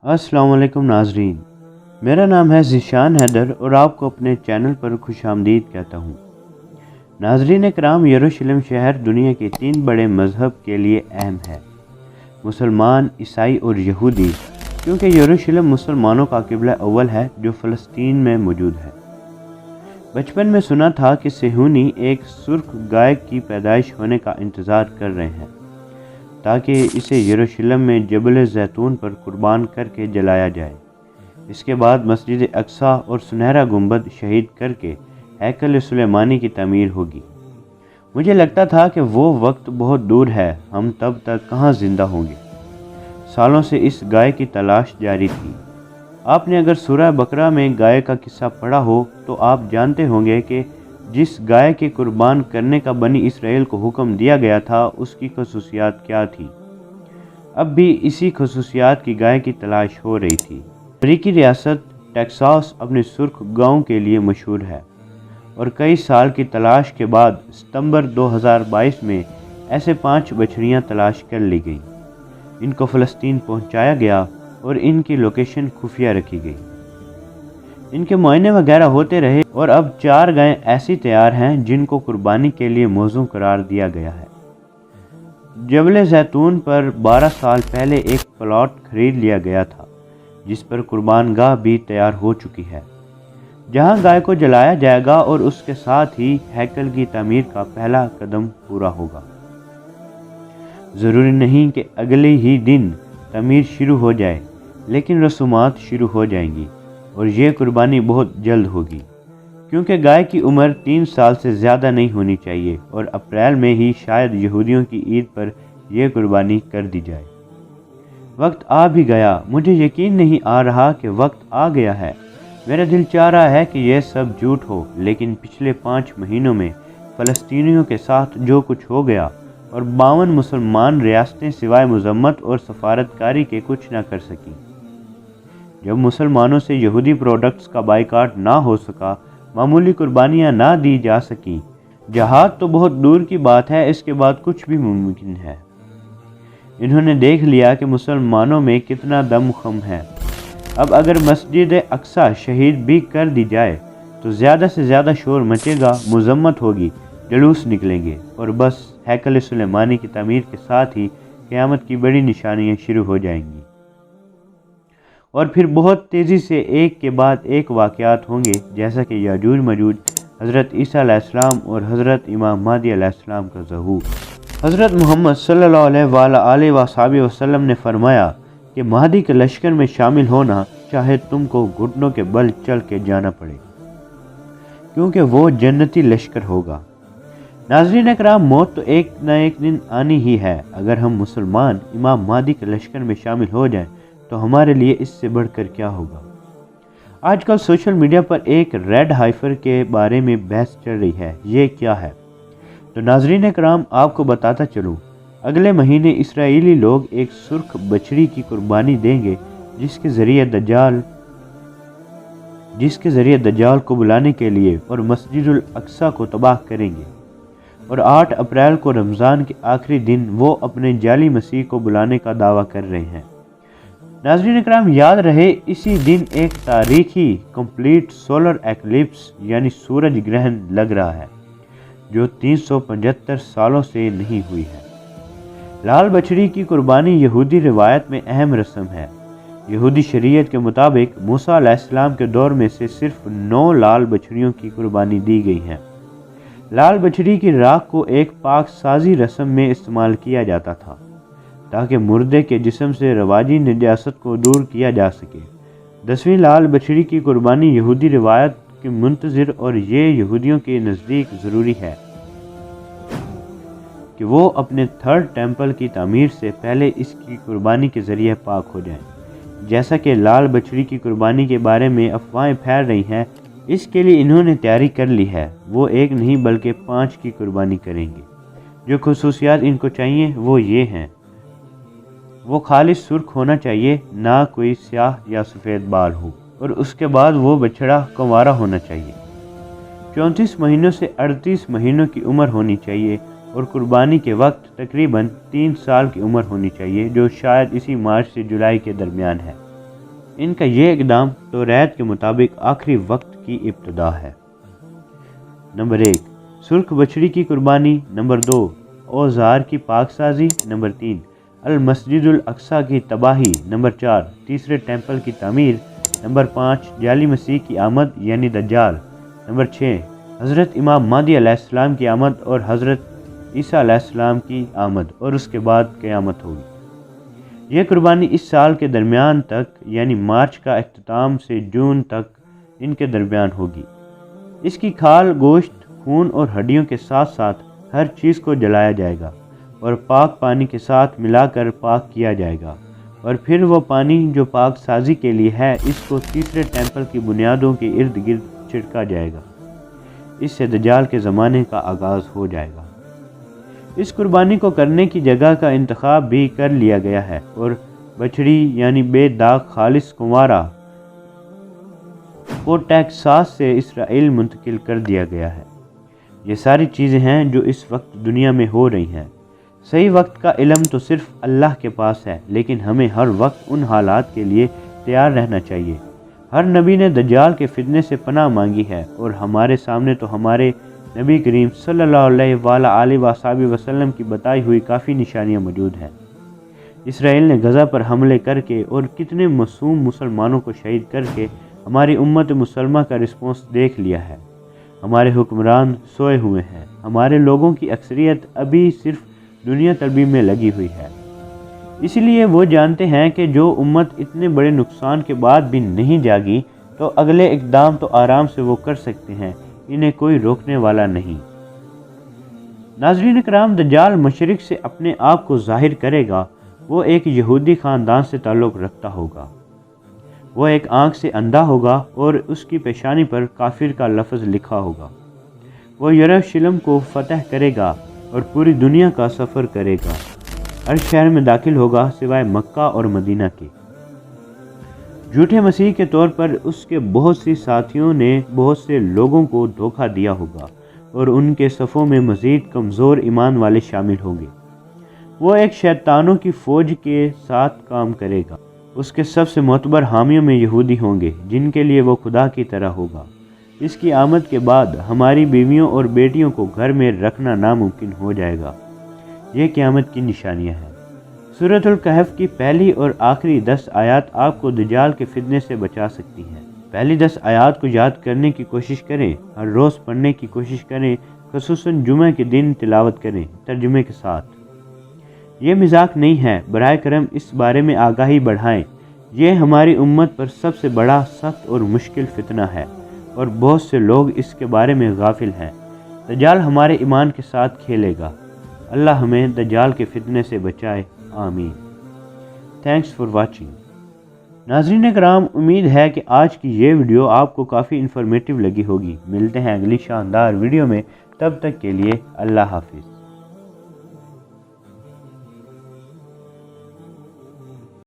السلام علیکم ناظرین، میرا نام ہے ذیشان حیدر اور آپ کو اپنے چینل پر خوش آمدید کہتا ہوں۔ ناظرین کرام، یروشلم شہر دنیا کے 3 بڑے مذہب کے لیے اہم ہے: مسلمان، عیسائی اور یہودی، کیونکہ یروشلم مسلمانوں کا قبلہ اول ہے جو فلسطین میں موجود ہے۔ بچپن میں سنا تھا کہ صہیونی ایک سرخ گائے کی پیدائش ہونے کا انتظار کر رہے ہیں تاکہ اسے یروشلم میں جبل زیتون پر قربان کر کے جلایا جائے۔ اس کے بعد مسجد اقصی اور سنہرا گنبد شہید کر کے ہیکل سلیمانی کی تعمیر ہوگی۔ مجھے لگتا تھا کہ وہ وقت بہت دور ہے، ہم تب تک کہاں زندہ ہوں گے۔ سالوں سے اس گائے کی تلاش جاری تھی۔ آپ نے اگر سورہ بقرہ میں گائے کا قصہ پڑھا ہو تو آپ جانتے ہوں گے کہ جس گائے کے قربان کرنے کا بنی اسرائیل کو حکم دیا گیا تھا اس کی خصوصیات کیا تھی۔ اب بھی اسی خصوصیات کی گائے کی تلاش ہو رہی تھی۔ امریکی ریاست ٹیکساس اپنی سرخ گاؤں کے لیے مشہور ہے، اور کئی سال کی تلاش کے بعد ستمبر 2022 میں ایسے 5 بچڑیاں تلاش کر لی گئیں۔ ان کو فلسطین پہنچایا گیا اور ان کی لوکیشن خفیہ رکھی گئی۔ ان کے معائنے وغیرہ ہوتے رہے اور اب 4 گائیں ایسی تیار ہیں جن کو قربانی کے لیے موزوں قرار دیا گیا ہے۔ جبل زیتون پر 12 سال پہلے ایک پلاٹ خرید لیا گیا تھا جس پر قربان گاہ بھی تیار ہو چکی ہے، جہاں گائے کو جلایا جائے گا، اور اس کے ساتھ ہی ہیکل کی تعمیر کا پہلا قدم پورا ہوگا۔ ضروری نہیں کہ اگلے ہی دن تعمیر شروع ہو جائے، لیکن رسومات شروع ہو جائیں گی، اور یہ قربانی بہت جلد ہوگی، کیونکہ گائے کی عمر 3 سال سے زیادہ نہیں ہونی چاہیے، اور اپریل میں ہی شاید یہودیوں کی عید پر یہ قربانی کر دی جائے۔ وقت آ بھی گیا، مجھے یقین نہیں آ رہا کہ وقت آ گیا ہے۔ میرا دل چاہ رہا ہے کہ یہ سب جھوٹ ہو، لیکن پچھلے 5 مہینوں میں فلسطینیوں کے ساتھ جو کچھ ہو گیا، اور 52 مسلمان ریاستیں سوائے مذمت اور سفارتکاری کے کچھ نہ کر سکیں۔ جب مسلمانوں سے یہودی پروڈکٹس کا بائیکاٹ نہ ہو سکا، معمولی قربانیاں نہ دی جا سکیں، جہاد تو بہت دور کی بات ہے، اس کے بعد کچھ بھی ممکن ہے۔ انہوں نے دیکھ لیا کہ مسلمانوں میں کتنا دم خم ہے۔ اب اگر مسجد اقصی شہید بھی کر دی جائے تو زیادہ سے زیادہ شور مچے گا، مذمت ہوگی، جلوس نکلیں گے، اور بس ہیکل سلیمانی کی تعمیر کے ساتھ ہی قیامت کی بڑی نشانیاں شروع ہو جائیں گی، اور پھر بہت تیزی سے ایک کے بعد ایک واقعات ہوں گے، جیسا کہ یاجوج ماجوج، حضرت عیسیٰ علیہ السلام اور حضرت امام مہدی علیہ السلام کا ظہور۔ حضرت محمد صلی اللہ علیہ وآلہ وسلم نے فرمایا کہ مہدی کے لشکر میں شامل ہونا چاہے تم کو گھٹنوں کے بل چل کے جانا پڑے، کیونکہ وہ جنتی لشکر ہوگا۔ ناظرین اکرام، موت تو ایک نہ ایک دن آنی ہی ہے۔ اگر ہم مسلمان امام مہدی کے لشکر میں شامل ہو جائیں تو ہمارے لیے اس سے بڑھ کر کیا ہوگا۔ آج کل سوشل میڈیا پر ایک ریڈ ہائفر کے بارے میں بحث چل رہی ہے، یہ کیا ہے؟ تو ناظرین اکرام، آپ کو بتاتا چلوں، اگلے مہینے اسرائیلی لوگ ایک سرخ بچڑی کی قربانی دیں گے جس کے ذریعے دجال کو بلانے کے لیے اور مسجد الاقصی کو تباہ کریں گے، اور 8 اپریل کو رمضان کے آخری دن وہ اپنے جعلی مسیح کو بلانے کا دعویٰ کر رہے ہیں۔ ناظرین اکرام، یاد رہے اسی دن ایک تاریخی کمپلیٹ سولر ایکلپس یعنی سورج گرہن لگ رہا ہے، جو 375 سالوں سے نہیں ہوئی ہے۔ لال بچڑی کی قربانی یہودی روایت میں اہم رسم ہے۔ یہودی شریعت کے مطابق موسیٰ علیہ السلام کے دور میں سے صرف 9 لال بچڑیوں کی قربانی دی گئی ہے۔ لال بچڑی کی راکھ کو ایک پاک سازی رسم میں استعمال کیا جاتا تھا تاکہ مردے کے جسم سے رواجی نجاست کو دور کیا جا سکے۔ 10ویں لال بچڑی کی قربانی یہودی روایت کی منتظر، اور یہ یہودیوں کے نزدیک ضروری ہے کہ وہ اپنے 3rd ٹیمپل کی تعمیر سے پہلے اس کی قربانی کے ذریعے پاک ہو جائیں۔ جیسا کہ لال بچڑی کی قربانی کے بارے میں افواہیں پھیل رہی ہیں، اس کے لیے انہوں نے تیاری کر لی ہے۔ وہ ایک نہیں بلکہ 5 کی قربانی کریں گے۔ جو خصوصیات ان کو چاہیے وہ یہ ہیں: وہ خالص سرخ ہونا چاہیے، نہ کوئی سیاہ یا سفید بال ہو، اور اس کے بعد وہ بچڑا کنوارا ہونا چاہیے۔ 34 مہینوں سے 38 مہینوں کی عمر ہونی چاہیے، اور قربانی کے وقت تقریباً 3 سال کی عمر ہونی چاہیے، جو شاید اسی مارچ سے جولائی کے درمیان ہے۔ ان کا یہ اقدام توریت کے مطابق آخری وقت کی ابتدا ہے۔ نمبر 1، سرخ بچڑی کی قربانی۔ نمبر 2، اوزار کی پاک سازی۔ نمبر 3، المسجد الاقصی کی تباہی۔ نمبر 4، تیسرے ٹیمپل کی تعمیر۔ نمبر 5، جعلی مسیح کی آمد یعنی دجال۔ نمبر 6، حضرت امام مہدی علیہ السلام کی آمد اور حضرت عیسیٰ علیہ السلام کی آمد، اور اس کے بعد قیامت ہوگی۔ یہ قربانی اس سال کے درمیان تک یعنی مارچ کا اختتام سے جون تک ان کے درمیان ہوگی۔ اس کی کھال، گوشت، خون اور ہڈیوں کے ساتھ ساتھ ہر چیز کو جلایا جائے گا اور پاک پانی کے ساتھ ملا کر پاک کیا جائے گا، اور پھر وہ پانی جو پاک سازی کے لیے ہے اس کو تیسرے ٹیمپل کی بنیادوں کے ارد گرد چھڑکا جائے گا۔ اس سے دجال کے زمانے کا آغاز ہو جائے گا۔ اس قربانی کو کرنے کی جگہ کا انتخاب بھی کر لیا گیا ہے اور بچڑی یعنی بے داغ خالص کنوارا کو ٹیکساس سے اسرائیل منتقل کر دیا گیا ہے۔ یہ ساری چیزیں ہیں جو اس وقت دنیا میں ہو رہی ہیں۔ صحیح وقت کا علم تو صرف اللہ کے پاس ہے، لیکن ہمیں ہر وقت ان حالات کے لیے تیار رہنا چاہیے۔ ہر نبی نے دجال کے فتنے سے پناہ مانگی ہے، اور ہمارے سامنے تو ہمارے نبی کریم صلی اللہ علیہ وآلہ وسلم کی بتائی ہوئی کافی نشانیاں موجود ہیں۔ اسرائیل نے غزہ پر حملے کر کے اور کتنے معصوم مسلمانوں کو شہید کر کے ہماری امت مسلمہ کا رسپانس دیکھ لیا ہے۔ ہمارے حکمران سوئے ہوئے ہیں، ہمارے لوگوں کی اکثریت ابھی صرف دنیا طلبی میں لگی ہوئی ہے۔ اس لیے وہ جانتے ہیں کہ جو امت اتنے بڑے نقصان کے بعد بھی نہیں جاگی تو اگلے اقدام تو آرام سے وہ کر سکتے ہیں، انہیں کوئی روکنے والا نہیں۔ ناظرین کرام، دجال مشرق سے اپنے آپ کو ظاہر کرے گا۔ وہ ایک یہودی خاندان سے تعلق رکھتا ہوگا۔ وہ ایک آنکھ سے اندھا ہوگا اور اس کی پیشانی پر کافر کا لفظ لکھا ہوگا۔ وہ یروشلم کو فتح کرے گا اور پوری دنیا کا سفر کرے گا۔ ہر شہر میں داخل ہوگا سوائے مکہ اور مدینہ کے۔ جھوٹے مسیح کے طور پر اس کے بہت سی ساتھیوں نے بہت سے لوگوں کو دھوکہ دیا ہوگا، اور ان کے صفوں میں مزید کمزور ایمان والے شامل ہوں گے۔ وہ ایک شیطانوں کی فوج کے ساتھ کام کرے گا۔ اس کے سب سے معتبر حامیوں میں یہودی ہوں گے، جن کے لیے وہ خدا کی طرح ہوگا۔ اس کی آمد کے بعد ہماری بیویوں اور بیٹیوں کو گھر میں رکھنا ناممکن ہو جائے گا۔ یہ قیامت کی نشانیاں ہیں۔ سورۃ الکہف کی پہلی اور آخری 10 آیات آپ کو دجال کے فتنے سے بچا سکتی ہیں۔ پہلی 10 آیات کو یاد کرنے کی کوشش کریں، ہر روز پڑھنے کی کوشش کریں، خصوصاً جمعہ کے دن تلاوت کریں ترجمے کے ساتھ۔ یہ مذاق نہیں ہے، برائے کرم اس بارے میں آگاہی بڑھائیں۔ یہ ہماری امت پر سب سے بڑا، سخت اور مشکل فتنہ ہے، اور بہت سے لوگ اس کے بارے میں غافل ہیں۔ دجال ہمارے ایمان کے ساتھ کھیلے گا۔ اللہ ہمیں دجال کے فتنے سے بچائے، آمین۔ Thanks for watching. ناظرین کرام، امید ہے کہ آج کی یہ ویڈیو آپ کو کافی انفارمیٹیو لگی ہوگی۔ ملتے ہیں اگلی شاندار ویڈیو میں، تب تک کے لیے اللہ حافظ۔